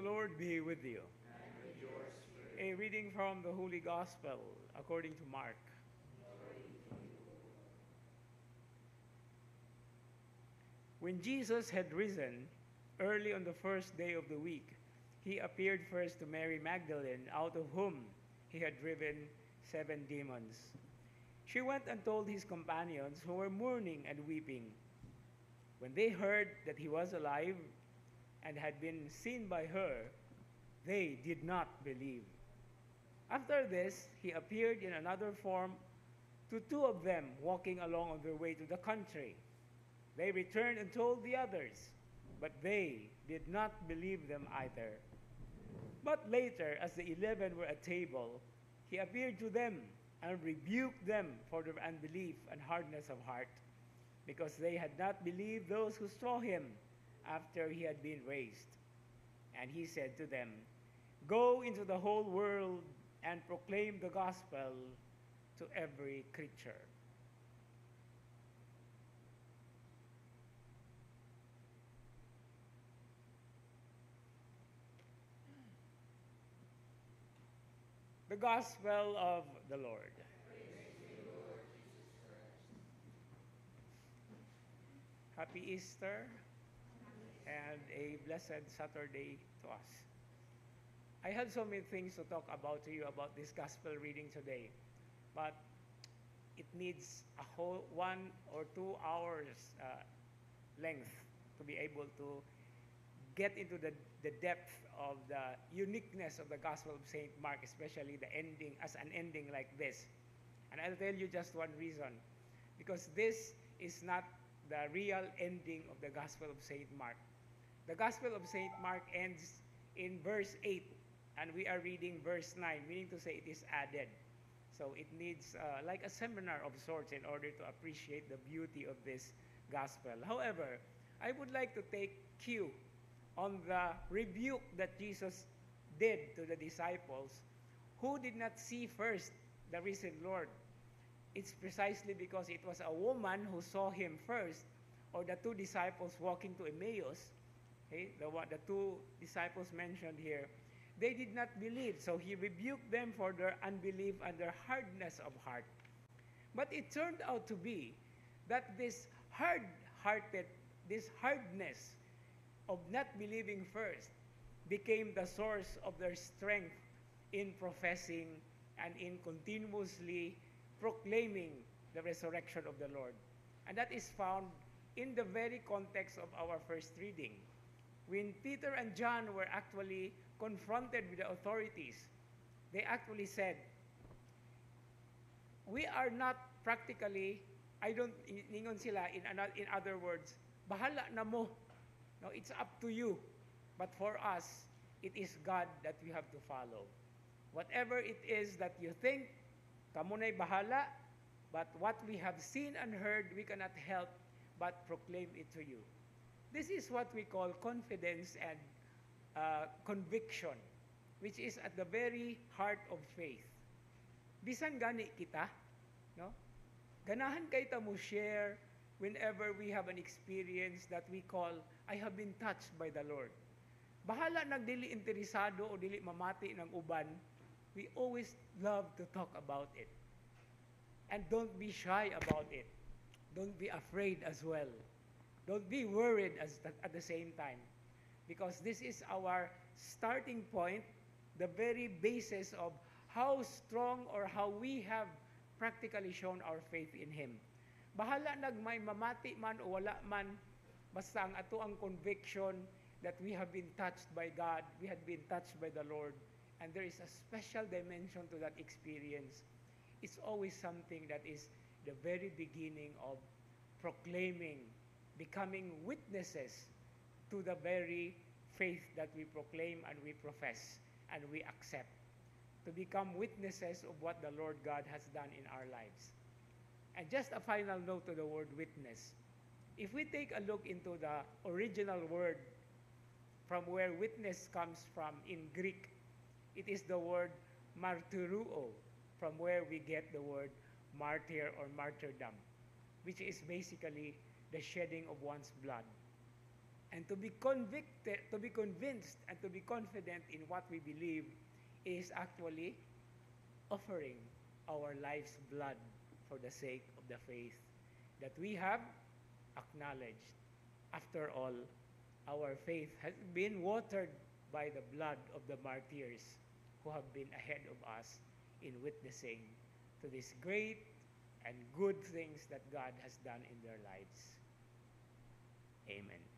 The Lord be with you. And with your spirit. A reading from the Holy Gospel according to Mark. When Jesus had risen early on the first day of the week, he appeared first to Mary Magdalene, out of whom he had driven 7 demons. She went and told his companions, who were mourning and weeping. When they heard that he was alive and had been seen by her, they did not believe. After this, he appeared in another form to 2 of them walking along on their way to the country. They returned and told the others, but they did not believe them either. But later, as the 11 were at table, he appeared to them and rebuked them for their unbelief and hardness of heart, because they had not believed those who saw him after he had been raised. And he said to them, "Go into the whole world and proclaim the gospel to every creature." The Gospel of the Lord. Happy Easter and a blessed Saturday to us. I had so many things to talk about to you about this gospel reading today, but it needs a whole 1 or 2 hours length to be able to get into the depth of the uniqueness of the Gospel of St. Mark, especially the ending, as an ending like this. And I'll tell you just one reason, because this is not the real ending of the Gospel of St. Mark. The Gospel of St. Mark ends in verse 8, and we are reading verse 9, meaning to say it is added. So it needs like a seminar of sorts in order to appreciate the beauty of this Gospel. However, I would like to take cue on the rebuke that Jesus did to the disciples who did not see first the risen Lord. It's precisely because it was a woman who saw him first, or the 2 disciples walking to Emmaus, okay, the 2 disciples mentioned here, they did not believe. So he rebuked them for their unbelief and their hardness of heart. But it turned out to be that this hardness of not believing first became the source of their strength in professing and in continuously proclaiming the resurrection of the Lord. And that is found in the very context of our first reading. When Peter and John were actually confronted with the authorities, they actually said, "We are not practically," ningon sila, in other words, "Bahala na mo. No, it's up to you. But for us, it is God that we have to follow. Whatever it is that you think, kamo na'y bahala, but what we have seen and heard, we cannot help but proclaim it to you." This is what we call confidence and conviction, which is at the very heart of faith. Bisan gani kita, no? Ganahan kay ta mo share whenever we have an experience that we call, "I have been touched by the Lord." Bahala nagdili interesado o dili mamati ng uban, we always love to talk about it. And don't be shy about it. Don't be afraid as well. Don't be worried at the same time. Because this is our starting point, the very basis of how strong or how we have practically shown our faith in Him. Bahala nagmay mamati man o wala man, basta ang ato ang conviction that we have been touched by God, we have been touched by the Lord, and there is a special dimension to that experience. It's always something that is the very beginning of proclaiming, becoming witnesses to the very faith that we proclaim and we profess and we accept. To become witnesses of what the Lord God has done in our lives. And just a final note to the word witness. If we take a look into the original word from where witness comes from in Greek, it is the word martyruo, from where we get the word martyr or martyrdom, which is basically the shedding of one's blood. And to be convicted, to be convinced, and to be confident in what we believe is actually offering our life's blood for the sake of the faith that we have acknowledged. After all, our faith has been watered by the blood of the martyrs who have been ahead of us in witnessing to these great and good things that God has done in their lives. Amen.